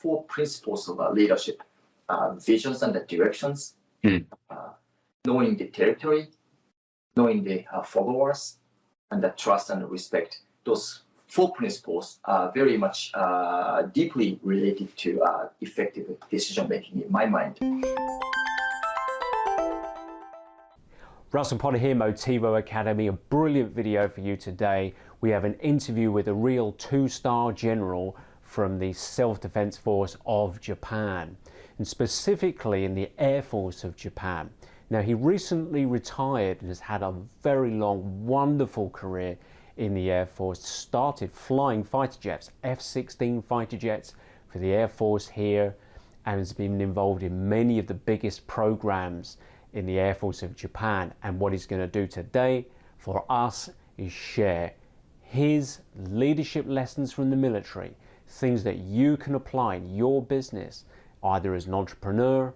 four principles of leadership: visions and the directions, knowing the territory, knowing the followers, and the trust and respect. Those four principles are very much deeply related to effective decision making in my mind. Russell Potter here, Motivo Academy. A brilliant video for you today. We have an interview with a real two-star general from the Self-Defense Force of Japan, and specifically in the Air Force of Japan. Now, he recently retired and has had a very long, wonderful career in the Air Force. Started flying fighter jets, F-16 fighter jets for the Air Force here, and has been involved in many of the biggest programs in the Air Force of Japan. And what he's going to do today for us is share his leadership lessons from the military, things that you can apply in your business, either as an entrepreneur,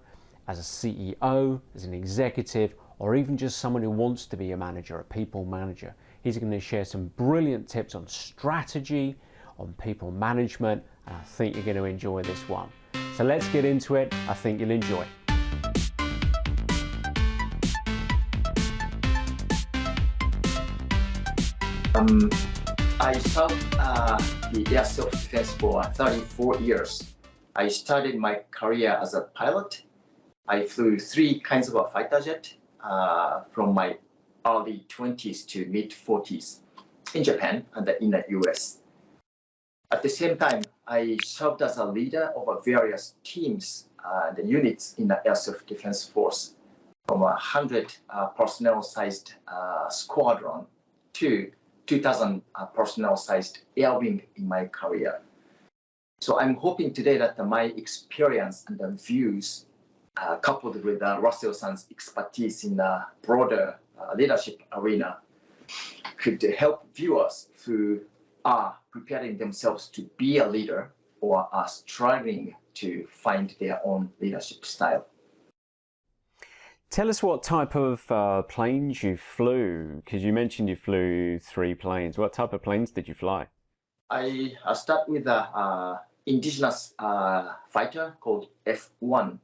as a CEO, as an executive, or even just someone who wants to be a manager, a people manager. He's going to share some brilliant tips on strategy, on people management, and I think you're going to enjoy this one. So let's get into it. I think you'll enjoy. I served the Air Self-Defense for 34 years. I started my career as a pilot. I flew three kinds of a fighter jet from my early 20s to mid 40s in Japan and in the US. At the same time, I served as a leader of various teams and units in the Air Self-Defense Force, from a 100 personnel sized squadron to 2,000 personnel sized air wing in my career. So I'm hoping today that my experience and the views coupled with Russell-san's expertise in the broader leadership arena could help viewers who are preparing themselves to be a leader or are struggling to find their own leadership style. Tell us what type of planes you flew, because you mentioned you flew three planes. What type of planes did you fly? I start with an indigenous fighter called F-1,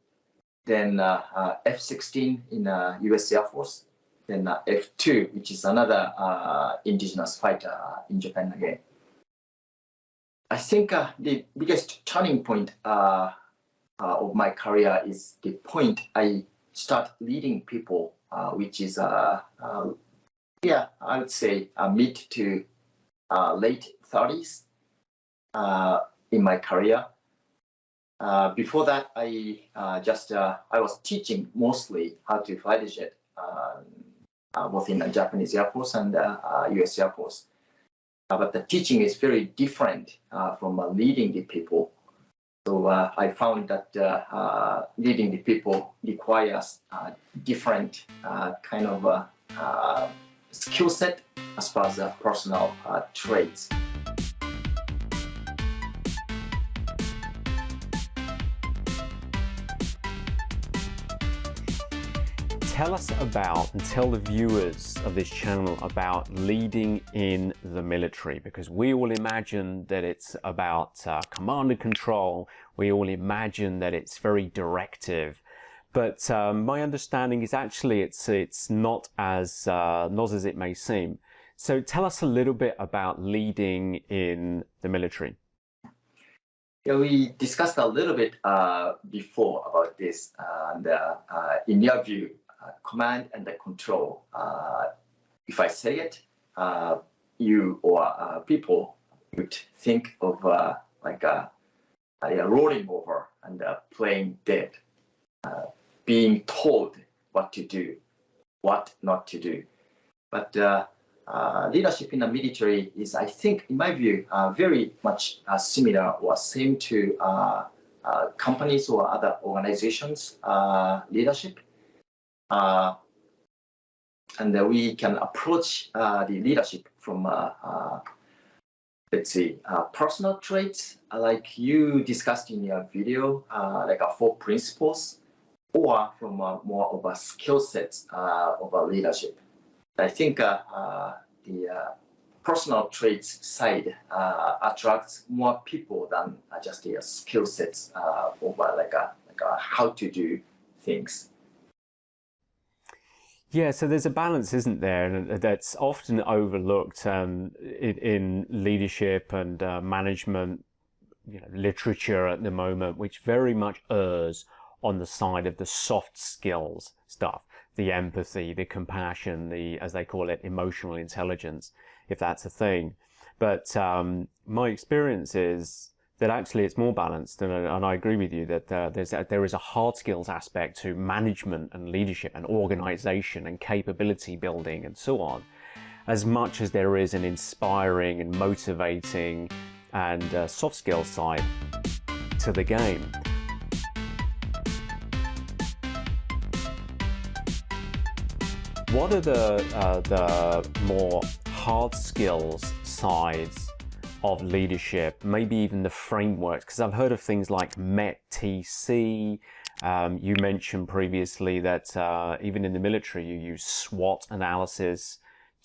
then F-16 in US Air Force, then F-2, which is another indigenous fighter in Japan again. I think the biggest turning point of my career is the point I start leading people, which is, I would say mid to late 30s in my career. Before that, I was teaching mostly how to fly the jet, both in the Japanese Air Force and US Air Force. But the teaching is very different from leading the people. So I found that leading the people requires different kind of skill set as far as personal traits. Tell us about, and tell the viewers of this channel about leading in the military, because we all imagine that it's about command and control. We all imagine that it's very directive, but my understanding is actually it's not as it may seem. So tell us a little bit about leading in the military. Yeah, we discussed a little bit before about this, and in your view, command and the control. If I say it, you or people would think of like a rolling over and playing dead, being told what to do, what not to do. But leadership in the military is, I think, in my view, very much similar or same to companies or other organizations' leadership. And we can approach the leadership from, let's say, personal traits, like you discussed in your video, like 4 principles, or from more of a skill sets of leadership. I think the personal traits side attracts more people than just the skill sets of how to do things. Yeah, so there's a balance, isn't there? And that's often overlooked in leadership and management, literature at the moment, which very much errs on the side of the soft skills stuff, the empathy, the compassion, the, as they call it, emotional intelligence, if that's a thing. But my experience is that actually it's more balanced, and I agree with you that there is a hard skills aspect to management and leadership and organization and capability building and so on, as much as there is an inspiring and motivating and soft skills side to the game. What are the more hard skills sides of leadership, maybe even the frameworks? Because I've heard of things like MET-TC. You mentioned previously that even in the military you use SWOT analysis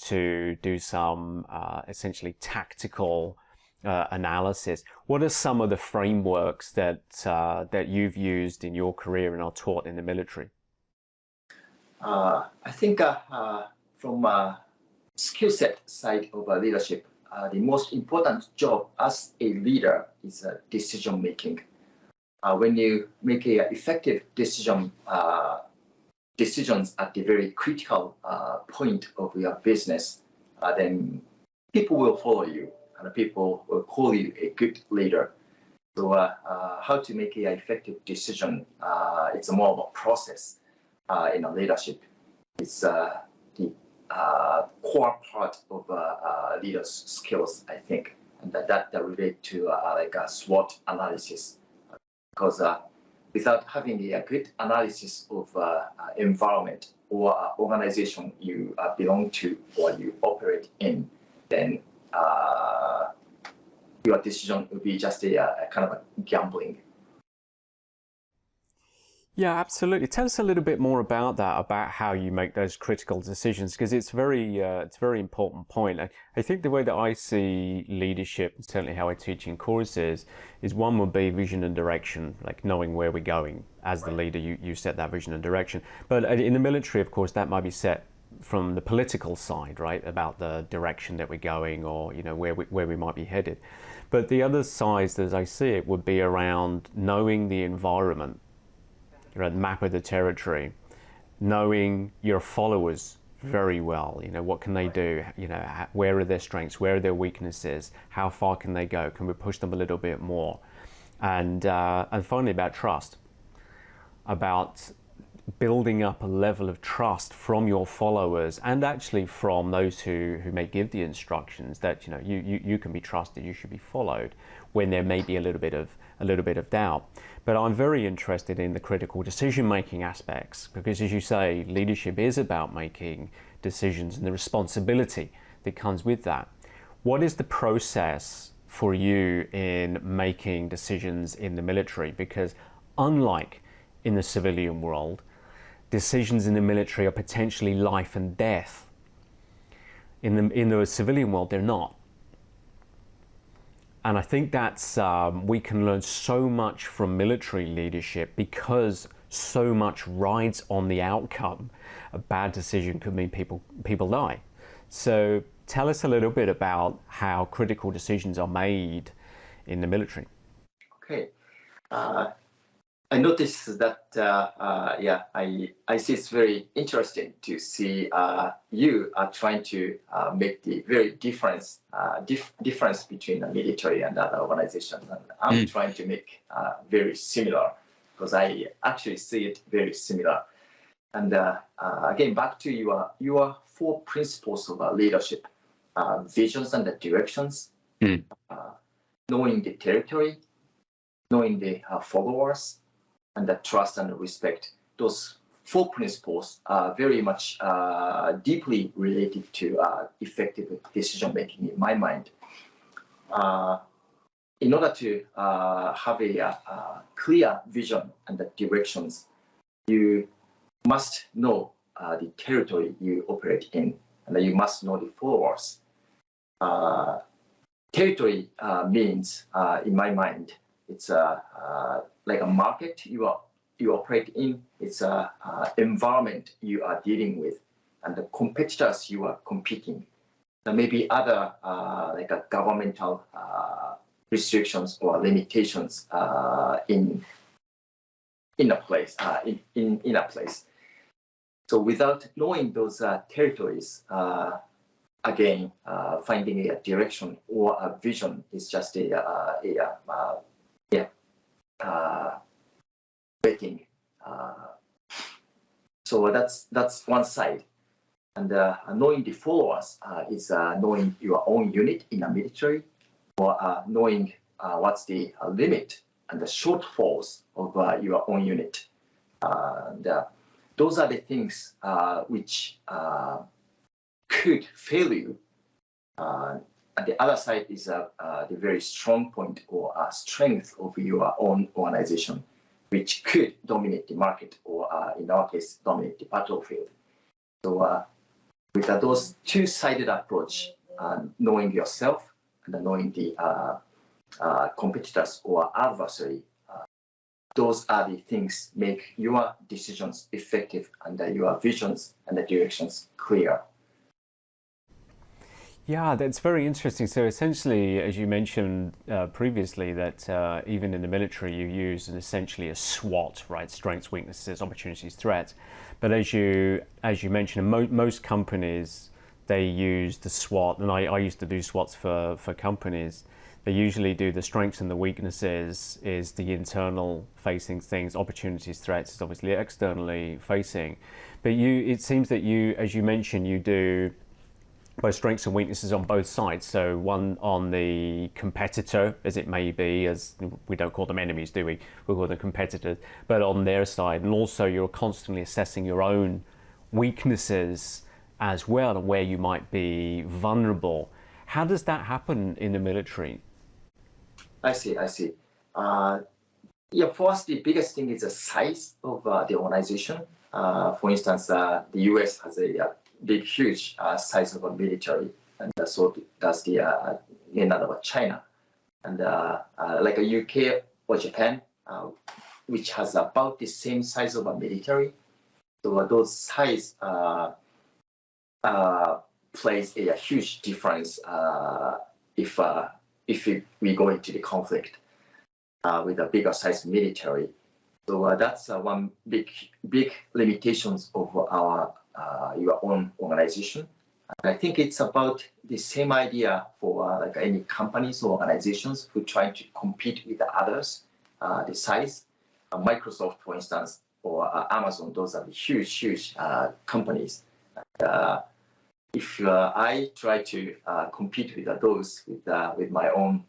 to do some essentially tactical analysis. What are some of the frameworks that that you've used in your career and are taught in the military? I think from skill set side of leadership, the most important job as a leader is decision making. When you make a effective decisions at the very critical point of your business, then people will follow you and people will call you a good leader. So how to make an effective decision, it's more of a process in a leadership. It's the core part of leaders' skills, I think, and that relate to like a SWOT analysis. Because without having a good analysis of environment or organization you belong to or you operate in, then your decision will be just a kind of a gambling. Yeah, absolutely. Tell us a little bit more about that, about how you make those critical decisions, because it's a very important point. I think the way that I see leadership, and certainly how I teach in courses, is one would be vision and direction, like knowing where we're going. As the leader, you set that vision and direction. But in the military, of course, that might be set from the political side, right, about the direction that we're going, or where we might be headed. But the other side, as I see it, would be around knowing the environment, the map of the territory, knowing your followers very well. What can they do? Where are their strengths? Where are their weaknesses? How far can they go? Can we push them a little bit more? And finally, about trust, about building up a level of trust from your followers and actually from those who may give the instructions, that you can be trusted, you should be followed when there may be a little bit of doubt. But I'm very interested in the critical decision-making aspects, because as you say, leadership is about making decisions and the responsibility that comes with that. What is the process for you in making decisions in the military? Because unlike in the civilian world, decisions in the military are potentially life and death. In the civilian world, they're not. And I think that's, we can learn so much from military leadership because so much rides on the outcome. A bad decision could mean people die. So tell us a little bit about how critical decisions are made in the military. Okay. I noticed that, I see it's very interesting to see you are trying to make the very difference between the military and other organizations. And I'm trying to make very similar, because I actually see it very similar. And again, back to your 4 principles of leadership, visions and the directions, knowing the territory, knowing the followers, and the trust and respect. Those 4 principles are very much deeply related to effective decision making in my mind. In order to have a clear vision and the directions, you must know the territory you operate in, and you must know the followers. territory means, in my mind, it's like a market you operate in. It's a environment you are dealing with, and the competitors you are competing. There may be other like a governmental restrictions or limitations in a place. In a place. So without knowing those territories, again, finding a direction or a vision is just betting. So that's one side. And knowing the followers is knowing your own unit in a military, or knowing what's the limit and the shortfalls of your own unit. And those are the things which could fail you. And the other side is the very strong point or strength of your own organization, which could dominate the market, or in our case, dominate the battlefield. So with those two-sided approach, knowing yourself and knowing the competitors or adversary, those are the things make your decisions effective and your visions and the directions clear. Yeah, that's very interesting. So essentially, as you mentioned previously, that even in the military, you use essentially a SWOT, right? Strengths, weaknesses, opportunities, threats. But as you mentioned, most companies, they use the SWOT, and I used to do SWOTs for companies. They usually do the strengths and the weaknesses is the internal facing things, opportunities, threats is obviously externally facing. But it seems that you, as you mentioned, you do both strengths and weaknesses on both sides. So one on the competitor, as it may be, as we don't call them enemies, do we? We call them competitors, but on their side. And also you're constantly assessing your own weaknesses as well, and where you might be vulnerable. How does that happen in the military? I see. Yeah, for us, the biggest thing is the size of the organization. For instance, the US has a big, huge size of a military, and so does the in other words, China, and like a UK or Japan, which has about the same size of a military. So those size plays a huge difference if we go into the conflict with a bigger size military. So that's one big limitations of our your own organization. And I think it's about the same idea for like any companies or organizations who try to compete with the others, the size. Microsoft, for instance, or Amazon, those are the huge companies. If I try to compete with those with my own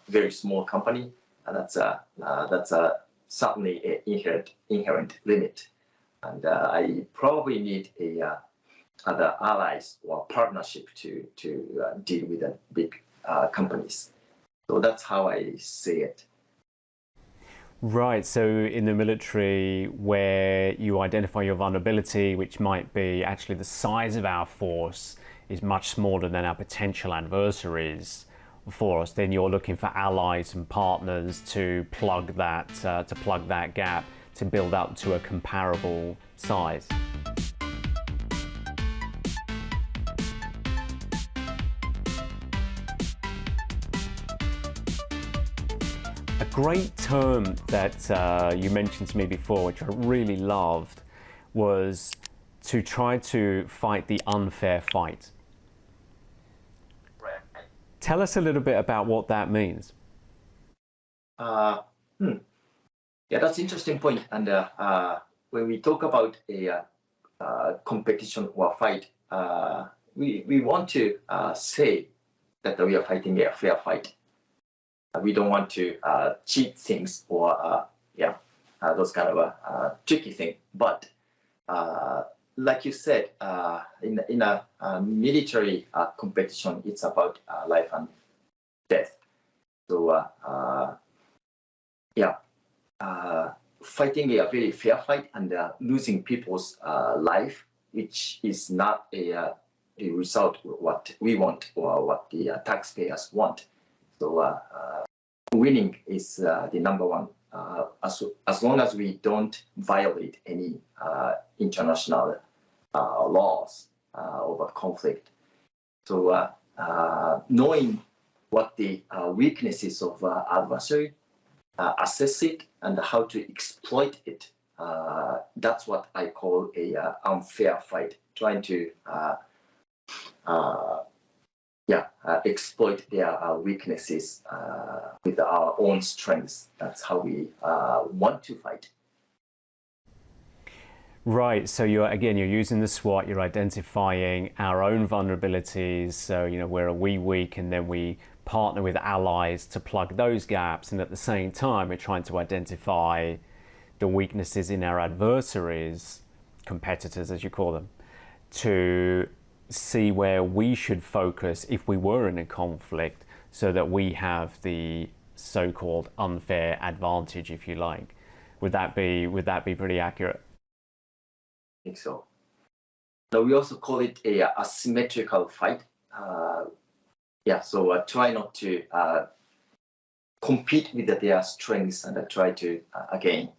very small company, that's certainly an inherent limit. And I probably need other allies or partnership to deal with the big companies. So that's how I see it. Right, so in the military, where you identify your vulnerability, which might be actually the size of our force is much smaller than our potential adversaries for us, then you're looking for allies and partners to plug that gap, to build up to a comparable size. A great term that you mentioned to me before, which I really loved, was to try to fight the unfair fight. Right. Tell us a little bit about what that means. Yeah, that's an interesting point. And when we talk about a competition or fight, we want to say that we are fighting a fair fight. We don't want to cheat things or those kind of tricky things. But like you said, in a military competition, it's about life and death. So fighting a very fair fight and losing people's life, which is not a the result what we want or what the taxpayers want. So winning is the number one. As long as we don't violate any international laws over conflict. So knowing what the weaknesses of adversary, assess it, and how to exploit it. That's what I call a unfair fight. Trying to exploit their weaknesses with our own strengths. That's how we want to fight. Right, so you're using the SWOT, you're identifying our own vulnerabilities, so where are we weak, and then we partner with allies to plug those gaps, and at the same time we're trying to identify the weaknesses in our adversaries, competitors as you call them, to see where we should focus if we were in a conflict, so that we have the so-called unfair advantage, if you like. Would that be pretty accurate? I think so. So we also call it a asymmetrical fight. So try not to compete with their strengths and try to again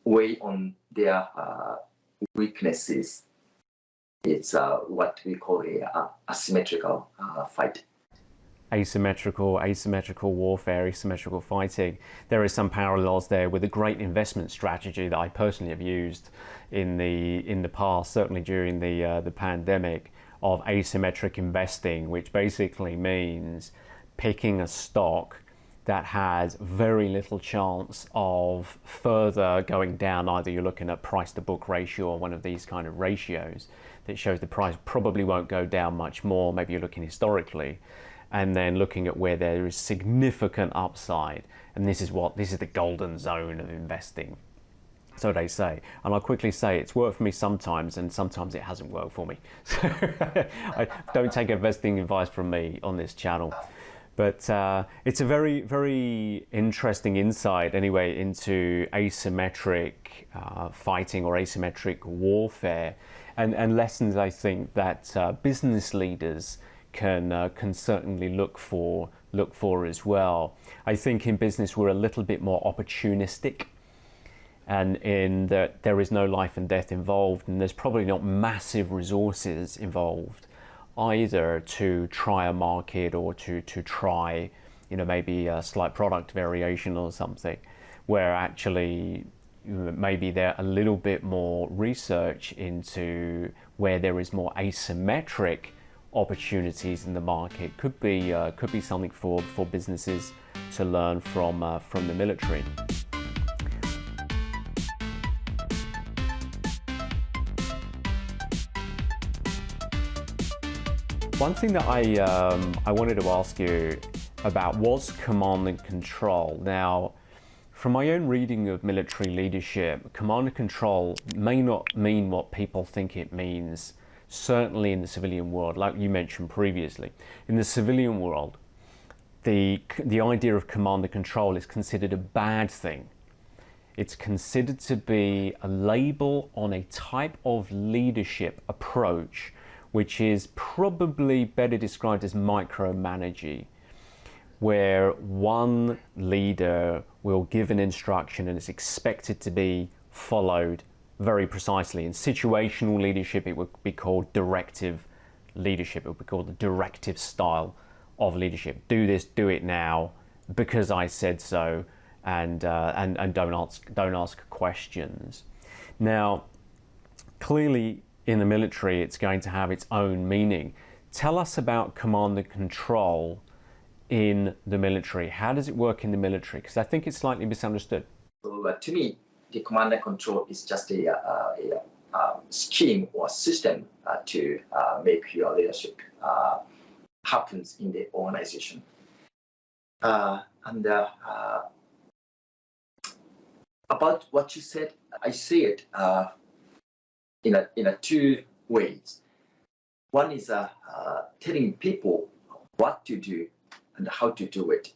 weigh on their weaknesses. It's what we call a asymmetrical fight. Asymmetrical warfare, asymmetrical fighting. There is some parallels there with a great investment strategy that I personally have used in the past, certainly during the pandemic, of asymmetric investing, which basically means picking a stock that has very little chance of further going down. Either you're looking at price to book ratio or one of these kind of ratios that shows the price probably won't go down much more. Maybe you're looking historically, and then looking at where there is significant upside. And this is the golden zone of investing, so they say. And I'll quickly say it's worked for me sometimes, and sometimes it hasn't worked for me. So I don't take investing advice from me on this channel. But it's a very, very interesting insight anyway into asymmetric fighting or asymmetric warfare, and lessons I think that business leaders can certainly look for as well. I think in business we're a little bit more opportunistic, and in that there is no life and death involved, and there's probably not massive resources involved either to try a market or to try maybe a slight product variation or something, where actually maybe there a little bit more research into where there is more asymmetric opportunities in the market could be something for businesses to learn from the military. One thing that I wanted to ask you about was command and control. Now, from my own reading of military leadership, command and control may not mean what people think it means, certainly in the civilian world, like you mentioned previously. In the civilian world, the idea of command and control is considered a bad thing. It's considered to be a label on a type of leadership approach which is probably better described as micromanaging, where one leader will give an instruction and it's expected to be followed very precisely. In situational leadership, it would be called directive leadership. It would be called the directive style of leadership. Do this, do it now, because I said so, and don't ask questions. Now, clearly in the military, it's going to have its own meaning. Tell us about command and control in the military. How does it work in the military? Because I think it's slightly misunderstood. So to me, the command and control is just a scheme or system to make your leadership happens in the organization. About what you said, I see it in a two ways. One is telling people what to do and how to do it.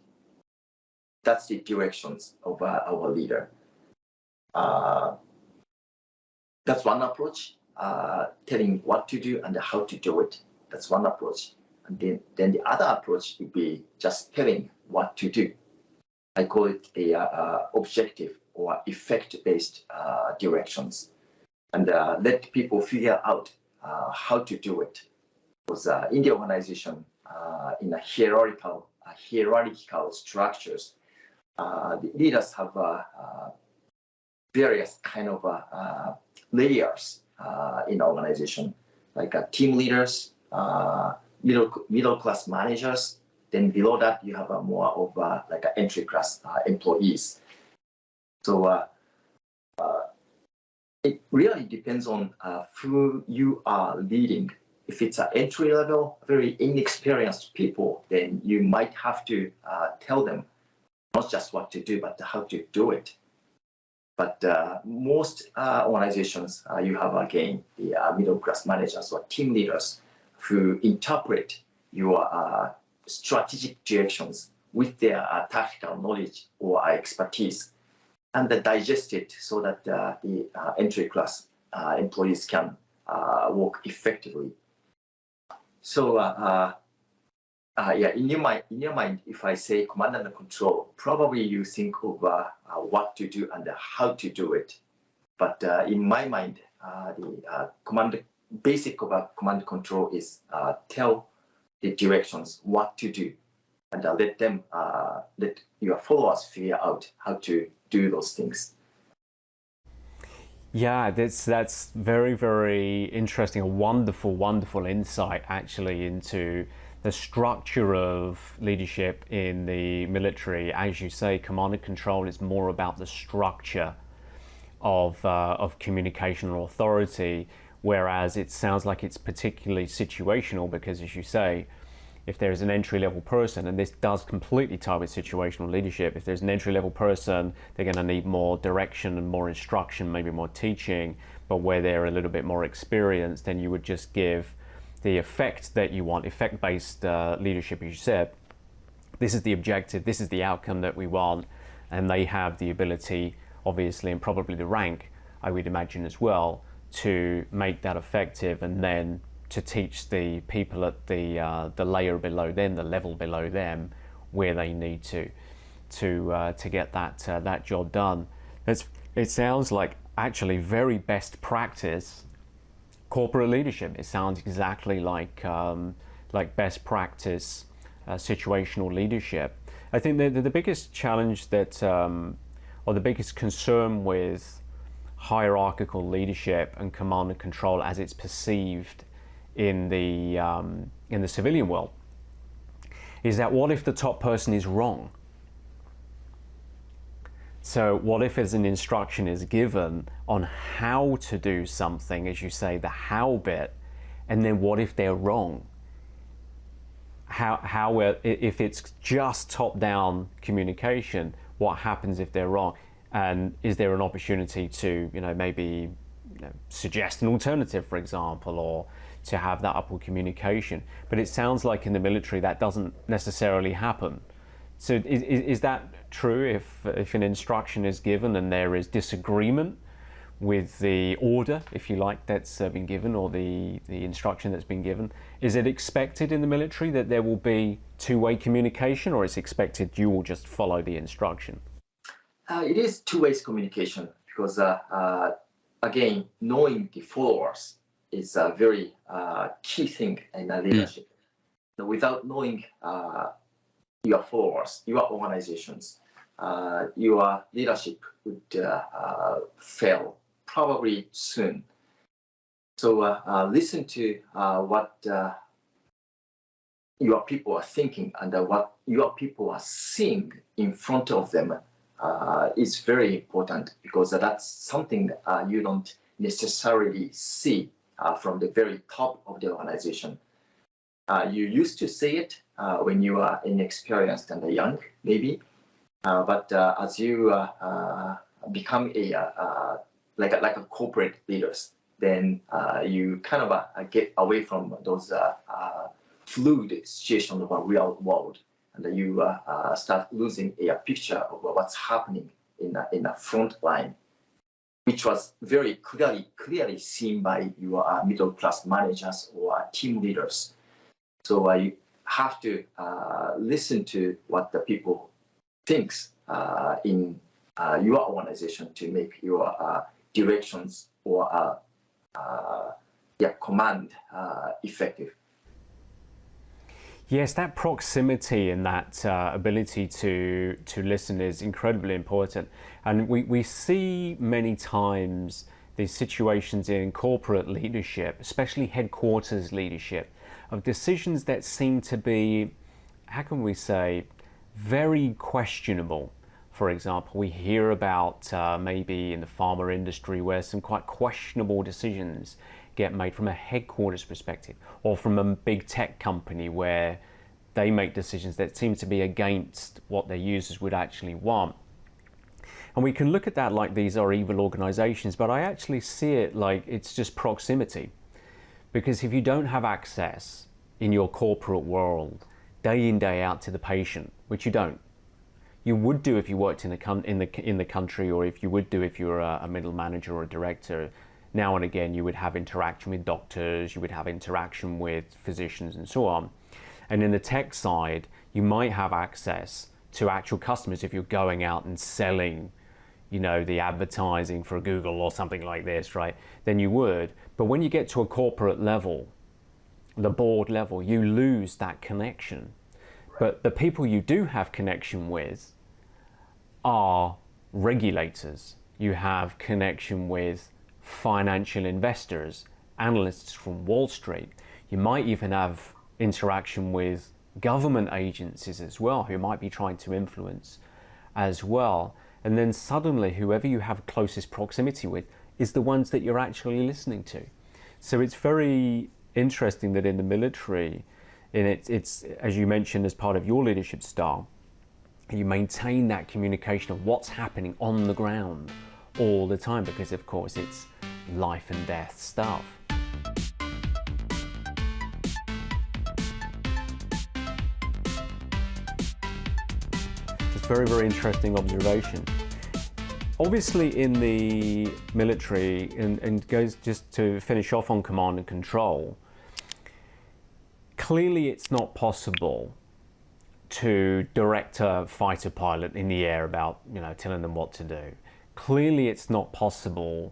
That's the directions of our leader. That's one approach. telling what to do and how to do it. That's one approach. And then the other approach would be just telling what to do. I call it a objective or effect-based directions, and let people figure out how to do it. Because in the organization, in a hierarchical structures, the leaders have various kind of layers in the organization, like team leaders, middle class managers. Then below that, you have more of like entry class employees. So it really depends on who you are leading. If it's an entry level, very inexperienced people, then you might have to tell them not just what to do, but how to do it. But most organizations, you have again the middle class managers or team leaders who interpret your strategic directions with their tactical knowledge or expertise, and they digest it so that the entry class employees can work effectively. So yeah, in your mind, if I say command and control, probably you think of what to do and how to do it. But in my mind, the basic of command control is tell the directions what to do, and let your followers figure out how to do those things. Yeah, that's very, very interesting. A wonderful insight actually into the structure of leadership in the military. As you say, command and control is more about the structure of communication or authority, whereas it sounds like it's particularly situational because, as you say, if there's an entry-level person, and this does completely tie with situational leadership, if there's an entry-level person, they're going to need more direction and more instruction, maybe more teaching, but where they're a little bit more experienced, then you would just give the effect that you want, effect-based leadership, as you said. This is the objective, this is the outcome that we want, and they have the ability, obviously, and probably the rank, I would imagine as well, to make that effective, and then to teach the people at the layer below them, the level below them, where they need to get that job done. It sounds like actually very best practice corporate leadership. It sounds exactly like best practice situational leadership. I think the biggest challenge that, or the biggest concern with hierarchical leadership and command and control as it's perceived in the civilian world is that what if the top person is wrong? So what if as an instruction is given on how to do something, as you say, the how bit, and then what if they're wrong? If it's just top-down communication, what happens if they're wrong? And is there an opportunity to, maybe suggest an alternative, for example, or to have that upward communication? But it sounds like in the military that doesn't necessarily happen. So is that true? If an instruction is given and there is disagreement with the order, if you like, that's been given, or the instruction that's been given, is it expected in the military that there will be two-way communication, or is it expected you will just follow the instruction? It is two-way communication because, again, knowing the followers is a very key thing in leadership. So without knowing your followers, your organizations, your leadership would fail probably soon. So listen to what your people are thinking and what your people are seeing in front of them is very important, because that's something you don't necessarily see from the very top of the organization. You used to see it when you are inexperienced and young, maybe, but as you become like a corporate leaders, then you kind of get away from those fluid situations of a real world, and you start losing a picture of what's happening in the front line. which was very clearly seen by your middle class managers or team leaders. So you have to listen to what the people thinks in your organization to make your directions or command effective. Yes, that proximity and that ability to listen is incredibly important. And we see many times these situations in corporate leadership, especially headquarters leadership, of decisions that seem to be, how can we say, very questionable. For example, we hear about maybe in the pharma industry where some quite questionable decisions get made from a headquarters perspective, or from a big tech company where they make decisions that seem to be against what their users would actually want. And we can look at that like these are evil organizations, but I actually see it like it's just proximity. Because if you don't have access in your corporate world day in, day out to the patient, which you don't, you would do if you worked in the country, or if you would do if you were a middle manager or a director. Now and again, you would have interaction with doctors, you would have interaction with physicians and so on. And in the tech side, you might have access to actual customers if you're going out and selling, you know, the advertising for Google or something like this, right? Then you would. But when you get to a corporate level, the board level, you lose that connection. But the people you do have connection with are regulators. You have connection with financial investors, analysts from Wall Street. You might even have interaction with government agencies as well, who might be trying to influence as well. And then suddenly whoever you have closest proximity with is the ones that you're actually listening to. So it's very interesting that in the military, it's as you mentioned, as part of your leadership style, you maintain that communication of what's happening on the ground all the time, because of course it's life and death stuff. It's very, very interesting observation. Obviously in the military, and goes just to finish off on command and control, clearly it's not possible to direct a fighter pilot in the air about, you know, telling them what to do. Clearly it's not possible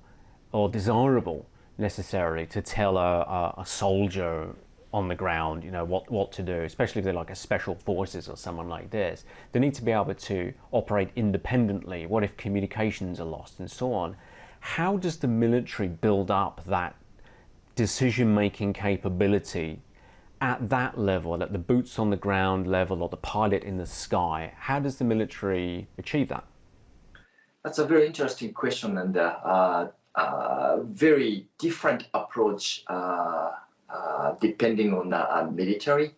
or desirable necessarily to tell a soldier on the ground, you know, what to do, especially if they're like a special forces or someone like this. They need to be able to operate independently. What if communications are lost and so on? How does the military build up that decision-making capability at that level, at the boots on the ground level or the pilot in the sky? How does the military achieve that? That's a very interesting question, and very different approach depending on the military.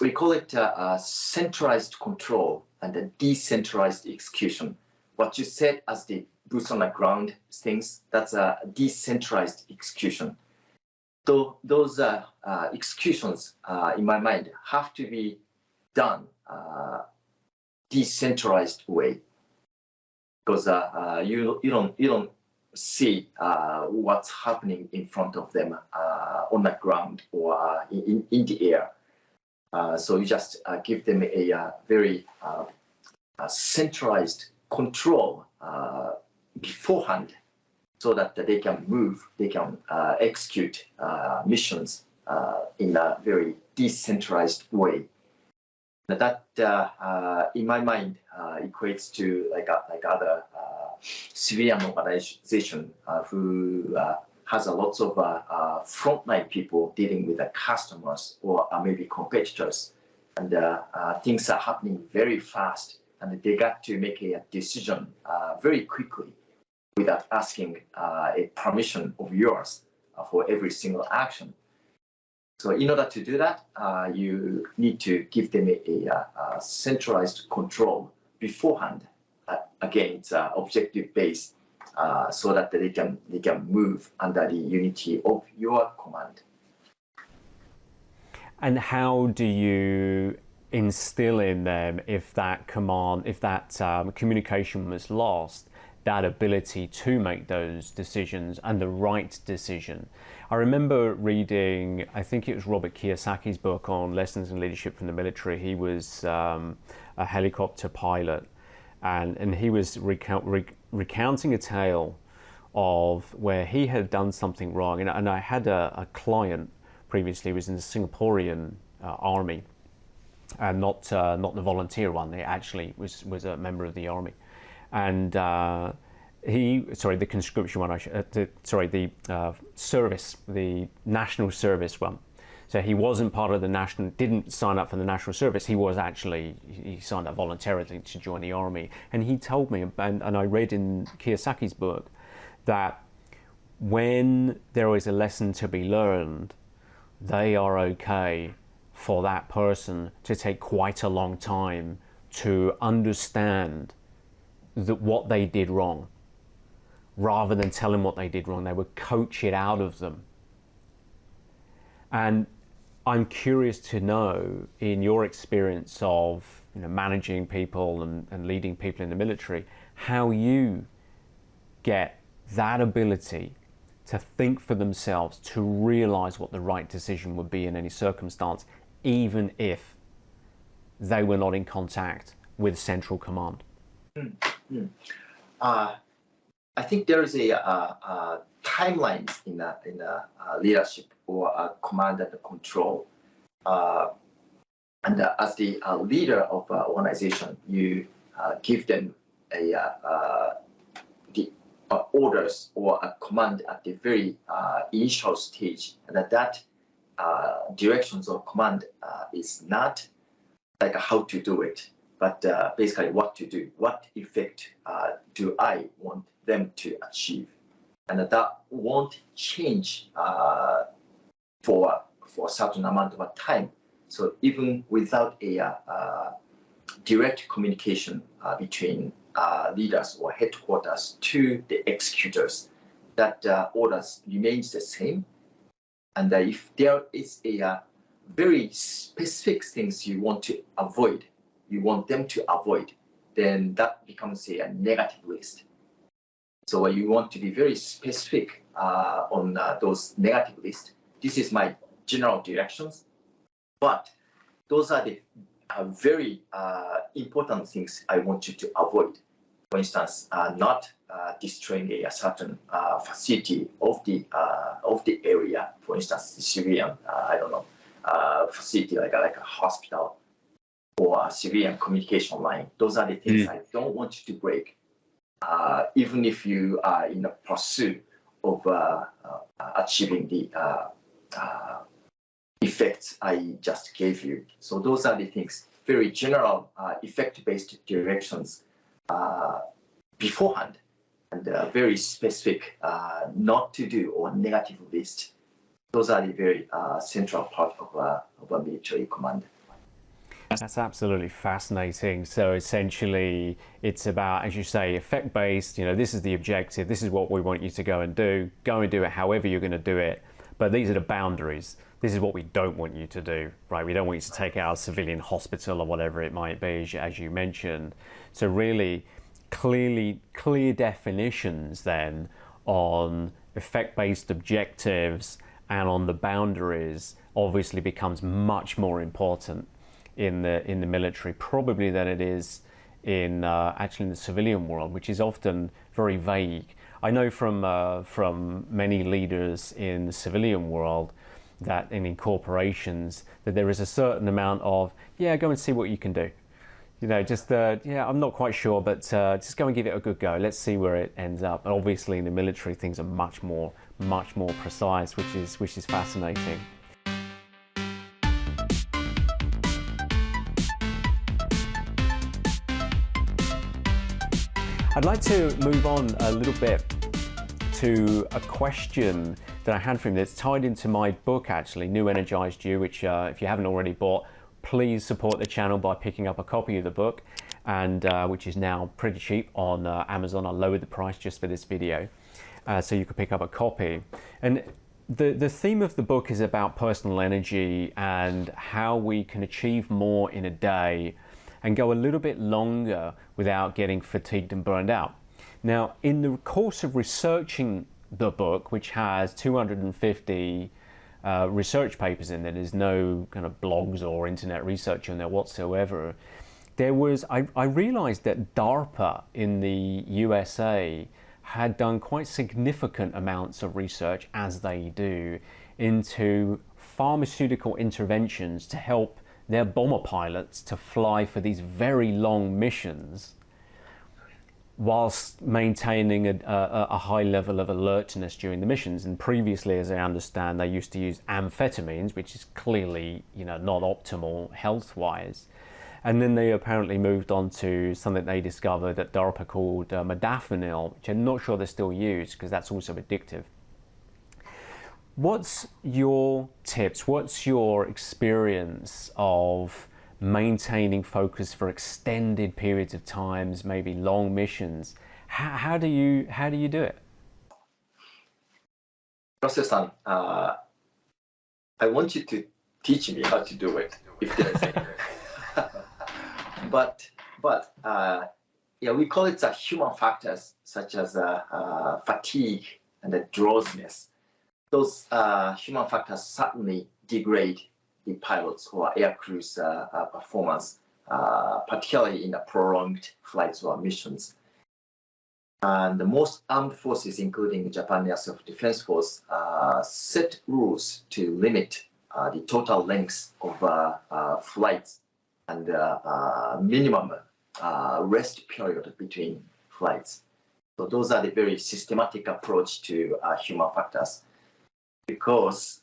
We call it centralized control and a decentralized execution. What you said as the boots on the ground things, that's a decentralized execution. So those executions, in my mind, have to be done decentralized way, because you don't see what's happening in front of them on the ground or in the air. So you just give them a very centralized control beforehand, so that they can move, they can execute missions in a very decentralized way. That, in my mind, equates to like other civilian organization who has a lots of frontline people dealing with the customers or maybe competitors, and things are happening very fast, and they got to make a decision very quickly without asking a permission of yours for every single action. So in order to do that, you need to give them a centralized control beforehand. Again, it's objective based, so that they can move under the unity of your command. And how do you instill in them, if that communication was lost, that ability to make those decisions and the right decision. I remember reading, I think it was Robert Kiyosaki's book on lessons in leadership from the military. He was a helicopter pilot, and he was recounting a tale of where he had done something wrong. And I had a client previously who was in the Singaporean army, and not the volunteer one. He actually was a member of the army, and the conscription one. The service, the national service one. So he wasn't part of the national, didn't sign up for the national service. He signed up voluntarily to join the army. And he told me, and I read in Kiyosaki's book, that when there is a lesson to be learned, they are okay for that person to take quite a long time to understand what they did wrong. Rather than tell them what they did wrong, they would coach it out of them. And I'm curious to know, in your experience of managing people and leading people in the military, how you get that ability to think for themselves, to realize what the right decision would be in any circumstance, even if they were not in contact with central command. I think there is a timeline in leadership or command and control. And as the leader of an organization, you give them the orders or a command at the very initial stage, and that directions or command is not like how to do it, but basically what to do, what effect do I want them to achieve, and that won't change for a certain amount of time. So even without a direct communication between leaders or headquarters to the executors, that orders remains the same. And if there is a very specific things you want to avoid, you want them to avoid, then that becomes a negative list. So you want to be very specific on those negative lists. This is my general directions, but those are the very important things I want you to avoid. For instance, not destroying a certain facility of the area. For instance, the civilian, facility like a hospital or a civilian communication line. Those are the things I don't want you to break, even if you are in a pursuit of achieving the effects I just gave you. So those are the things, very general effect-based directions beforehand, and very specific not to do or negative list. Those are the very central part of a military command. That's absolutely fascinating. So essentially, it's about, as you say, effect-based. This is the objective. This is what we want you to go and do. Go and do it however you're going to do it. But these are the boundaries. This is what we don't want you to do, right? We don't want you to take out a civilian hospital or whatever it might be, as you mentioned. So really, clear definitions then on effect-based objectives and on the boundaries obviously becomes much more important in the military, probably than it is in actually in the civilian world, which is often very vague. I know from many leaders in the civilian world that in corporations that there is a certain amount of, go and see what you can do. I'm not quite sure, but just go and give it a good go. Let's see where it ends up. And obviously in the military, things are much more precise, which is fascinating. I'd like to move on a little bit to a question that I had from him that's tied into my book, actually, New Energized You, which if you haven't already bought, please support the channel by picking up a copy of the book, and which is now pretty cheap on Amazon. I lowered the price just for this video, so you could pick up a copy. And the theme of the book is about personal energy and how we can achieve more in a day and go a little bit longer without getting fatigued and burned out. Now, in the course of researching the book, which has 250 research papers in there, there's no kind of blogs or internet research in there whatsoever, I realized that DARPA in the USA had done quite significant amounts of research, as they do, into pharmaceutical interventions to help their bomber pilots to fly for these very long missions whilst maintaining a high level of alertness during the missions. And previously, as I understand, they used to use amphetamines, which is clearly, not optimal health-wise. And then they apparently moved on to something they discovered at DARPA called modafinil, which I'm not sure they're still used because that's also addictive. What's your tips? What's your experience of maintaining focus for extended periods of times, maybe long missions? How do you do it? Professor-san, I want you to teach me how to do it, if there is any. But we call it the human factors such as fatigue and the drowsiness. Those human factors certainly degrade the pilots or air crew's performance, particularly in the prolonged flights or missions. And the most armed forces, including the Japan Air Self-Defense Force, set rules to limit the total length of flights and minimum rest period between flights. So those are the very systematic approach to human factors, because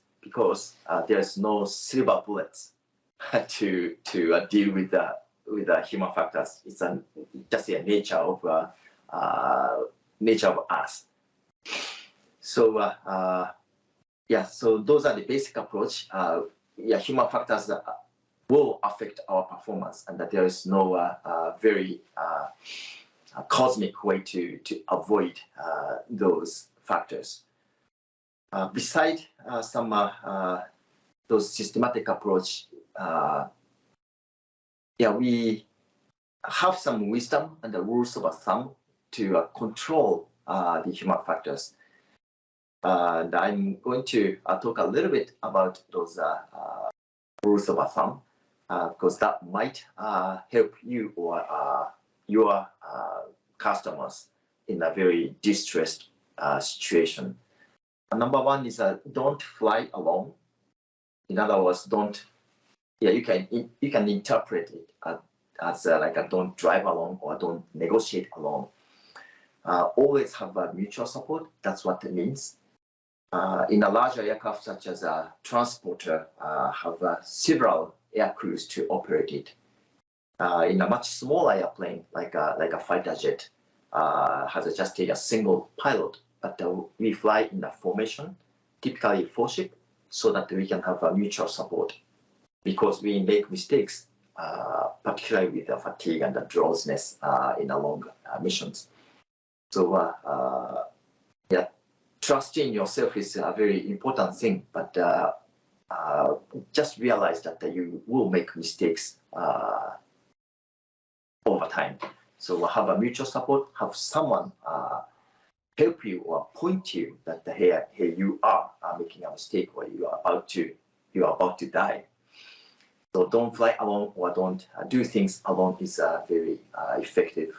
there's no silver bullets to deal with the human factors. It's just a nature of us. So so those are the basic approach. Human factors will affect our performance, and that there is no very cosmic way to avoid those factors. Beside some those systematic approach, we have some wisdom and the rules of thumb to control the human factors. And I'm going to talk a little bit about those rules of thumb, because that might help you or your customers in a very distressed situation. Number one is don't fly alone. In other words, you can interpret it as like a don't drive alone or don't negotiate alone. Always have a mutual support. That's what it means. In a larger aircraft such as a transporter, have several air crews to operate it. In a much smaller airplane, like a fighter jet, has just a single pilot. But we fly in a formation, typically 4-ship, so that we can have a mutual support, because we make mistakes, particularly with the fatigue and the drowsiness in a long missions. So trusting yourself is a very important thing, but just realize that you will make mistakes over time. So have a mutual support, have someone help you or point you that here you are making a mistake, or you are about to die. So don't fly alone or don't do things alone is a very effective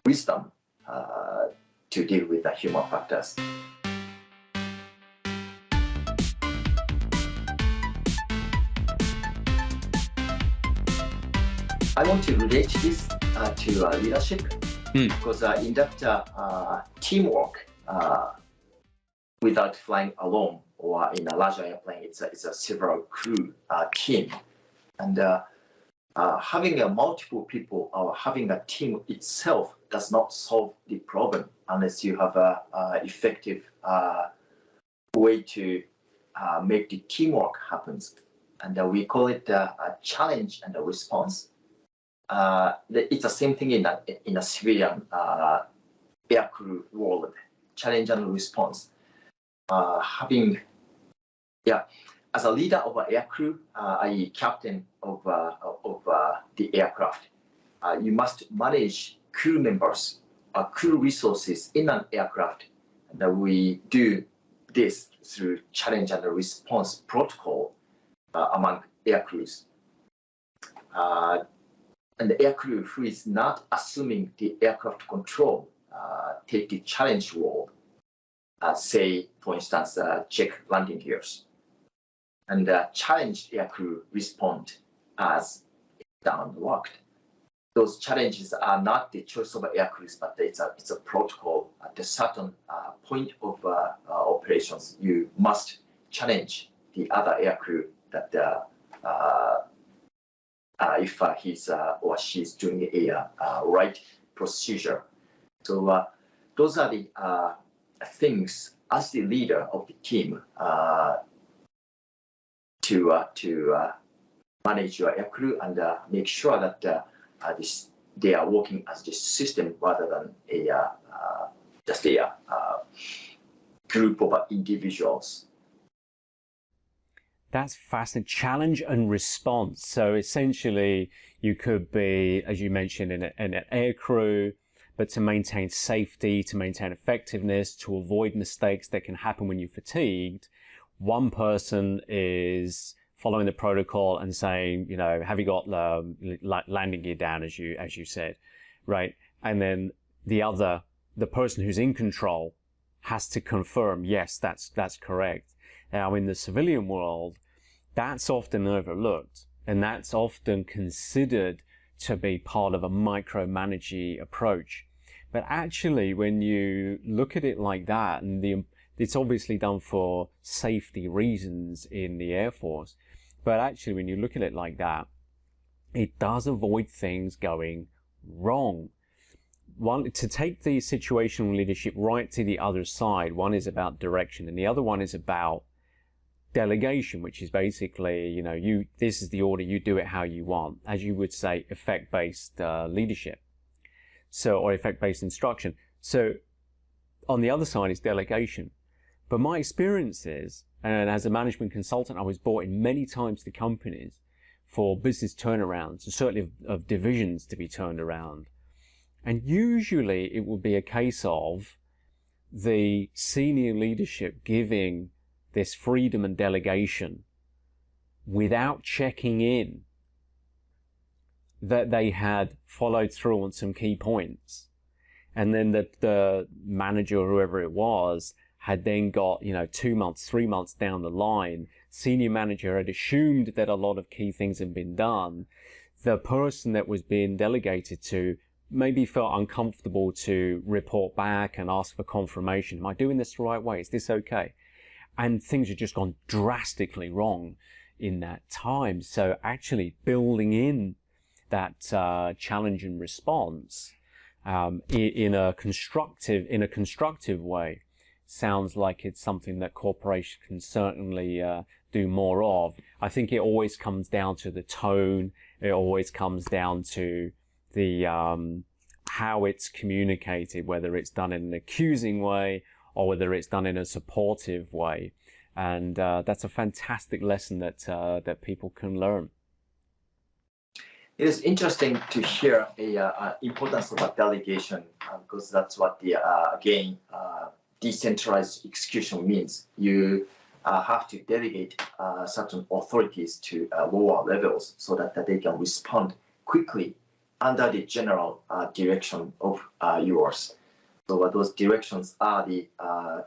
wisdom to deal with the human factors. I want to relate this to leadership, because in that teamwork, without flying alone or in a larger airplane, it's a several crew team, and having a multiple people or having a team itself does not solve the problem unless you have a effective way to make the teamwork happen. And we call it a challenge and a response. It's the same thing in a civilian aircrew world, challenge and response. having, as a leader of an aircrew, i.e. captain of the aircraft, you must manage crew members, crew resources in an aircraft. And we do this through challenge and response protocol among aircrews. And the aircrew who is not assuming the aircraft control take the challenge role, say, for instance, check landing gears. And challenged aircrew respond as done and worked. Those challenges are not the choice of aircrews, but it's a protocol. At a certain point of operations, you must challenge the other aircrew that if he's or she's doing a right procedure. So those are the things as the leader of the team to manage your aircrew and make sure that they are working as the system rather than just a group of individuals. That's fascinating. Challenge and response. So essentially, you could be, as you mentioned, in an aircrew, but to maintain safety, to maintain effectiveness, to avoid mistakes that can happen when you're fatigued, one person is following the protocol and saying, you know, have you got landing gear down, as you said, right? And then the person who's in control has to confirm, yes, that's correct. Now, in the civilian world, that's often overlooked, and that's often considered to be part of a micromanaging approach. But actually, when you look at it like that, and it's obviously done for safety reasons in the Air Force, but actually, when you look at it like that, it does avoid things going wrong. One, to take the situational leadership right to the other side, one is about direction, and the other one is about delegation, which is basically, you know, this is the order, you do it how you want, as you would say, effect-based leadership, so, or effect-based instruction. So on the other side is delegation. But my experience is, and as a management consultant, I was brought in many times to companies for business turnarounds, and certainly of divisions to be turned around. And usually it will be a case of the senior leadership giving this freedom and delegation without checking in that they had followed through on some key points. And then the manager or whoever it was had then got, 2 months, 3 months down the line, senior manager had assumed that a lot of key things had been done. The person that was being delegated to maybe felt uncomfortable to report back and ask for confirmation. Am I doing this the right way? Is this okay? And things had just gone drastically wrong in that time. So actually building in that challenge and response in a constructive way sounds like it's something that corporations can certainly do more of. I think it always comes down to the tone. It always comes down to the how it's communicated, whether it's done in an accusing way or whether it's done in a supportive way. And that's a fantastic lesson that that people can learn. It is interesting to hear the importance of a delegation because that's what the again decentralized execution means. You have to delegate certain authorities to lower levels so that they can respond quickly under the general direction of yours. So those directions are the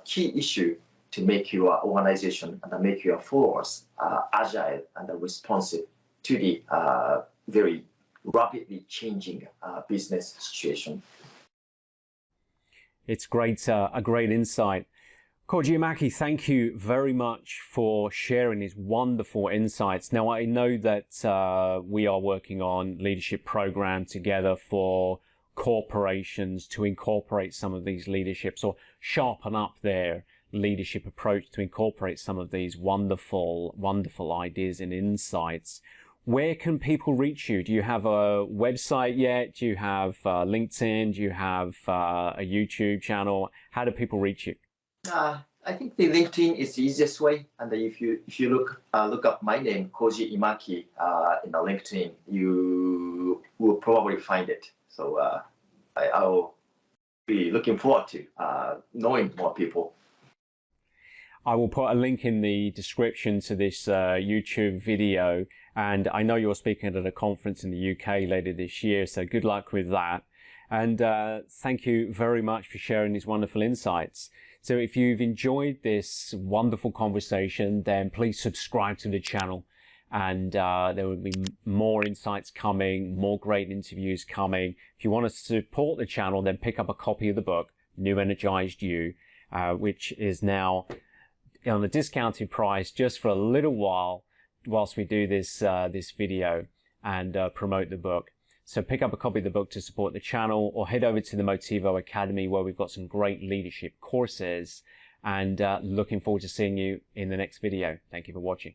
key issue to make your organization and make your followers agile and responsive to the very rapidly changing business situation. It's great, a great insight. Koji Imaki, thank you very much for sharing these wonderful insights. Now, I know that we are working on leadership program together for corporations to incorporate some of these leaderships or sharpen up their leadership approach to incorporate some of these wonderful, wonderful ideas and insights. Where can people reach you? Do you have a website yet? Do you have LinkedIn? Do you have a YouTube channel? How do people reach you? I think the LinkedIn is the easiest way, and if you look up my name, Koji Imaki, in the LinkedIn, you will probably find it. So I'll be looking forward to knowing more people. I will put a link in the description to this YouTube video, and I know you're speaking at a conference in the UK later this year, so good luck with that. And thank you very much for sharing these wonderful insights. So if you've enjoyed this wonderful conversation, then please subscribe to the channel, and there will be more insights coming, more great interviews coming. If you want to support the channel, then pick up a copy of the book, New Energized You, which is now on a discounted price just for a little while whilst we do this this video and promote the book. So pick up a copy of the book to support the channel, or head over to the Motivo Academy, where we've got some great leadership courses, and looking forward to seeing you in the next video. Thank you for watching.